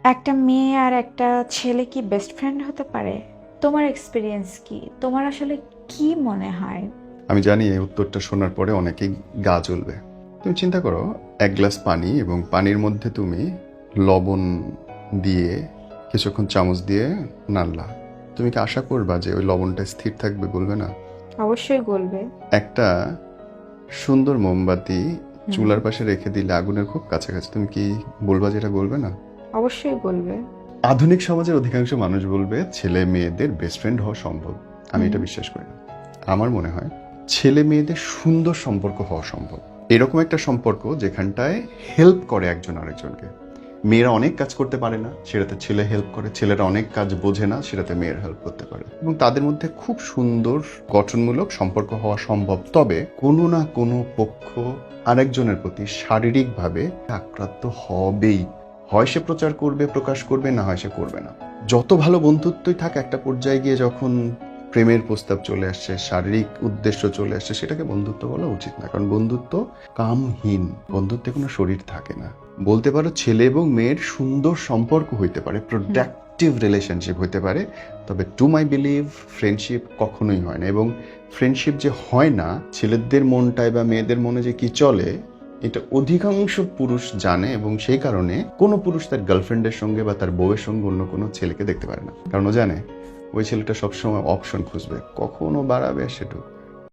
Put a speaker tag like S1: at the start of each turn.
S1: একটা মেয়ে আর একটা ছেলে কি বেস্ট ফ্রেন্ড হতে পারে? তোমার এক্সপিরিয়েন্স কি? তোমার আসলে কি মনে হয়?
S2: আমি জানি এই উত্তরটা শোনার পরে অনেকেই গা জ্বলবে। তুমি চিন্তা করো, এক গ্লাস পানি এবং পানির মধ্যে তুমি লবণ দিয়ে কিছুক্ষণ চামচ দিয়ে নাড়লা। তুমি কি আশা করবা যে ওই লবণটা স্থির থাকবে, গলবে না?
S1: অবশ্যই গলবে।
S2: একটা সুন্দর মোমবাতি
S1: হুম।
S2: চুলার পাশে রেখে দিলে আগুনের খুব কাছাকাছি, তুমি কি বলবা যে এটা গলবে না?
S1: অবশ্যই গলবে।
S2: আধুনিক সমাজের অধিকাংশ মানুষ বলবে ছেলে মেয়েদের বেস্ট ফ্রেন্ড হওয়া সম্ভব। আমি এটা বিশ্বাস করি না। আমার মনে হয় ছেলে মেয়েদের সুন্দর সম্পর্ক হওয়া সম্ভব। এরকম একটা সম্পর্ক যেখানটায় হেল্প করে একজন আরেকজনকে। মেয়েরা অনেক কাজ করতে পারে না, সেটাতে ছেলে হেল্প করে। ছেলেরা অনেক কাজ বোঝে না, সেটাতে মেয়েরা হেল্প করতে পারে, এবং তাদের মধ্যে খুব সুন্দর গঠনমূলক সম্পর্ক হওয়া সম্ভব। তবে কোনো না কোনো পক্ষ আরেকজনের প্রতি শারীরিকভাবে আক্রান্ত হবেই। হয় সে প্রচার করবে, প্রকাশ করবে, না হয় সে করবে না। যত ভালো বন্ধুত্বই থাক, একটা পর্যায়ে গিয়ে যখন প্রেমের প্রস্তাব চলে আসছে, শারীরিক উদ্দেশ্য চলে আসছে, সেটাকে বন্ধুত্ব বলা উচিত না। কারণ বন্ধুত্ব কামহীন। বন্ধুত্বে কোনো শরীর থাকে না। বলতে পারো ছেলে এবং মেয়ের সুন্দর সম্পর্ক হইতে পারে, প্রোডাক্টিভ রিলেশনশিপ হইতে পারে, তবে টু মাই বিলিভ ফ্রেন্ডশিপ কখনোই হয় না। এবং ফ্রেন্ডশিপ যে হয় না, ছেলেদের মনটায় বা মেয়েদের মনে যে কি চলে, এটা অধিকাংশ পুরুষ জানে, এবং সেই কারণে কোনো পুরুষ তার গার্লফ্রেন্ডের সঙ্গে বা তার বউয়ের সঙ্গে অন্য কোনো ছেলেকে দেখতে পারে না। কারণ ও জানে ওই ছেলেটা সবসময় অপশন খুঁজবে, কখনো বাড়াবে সেটুকু।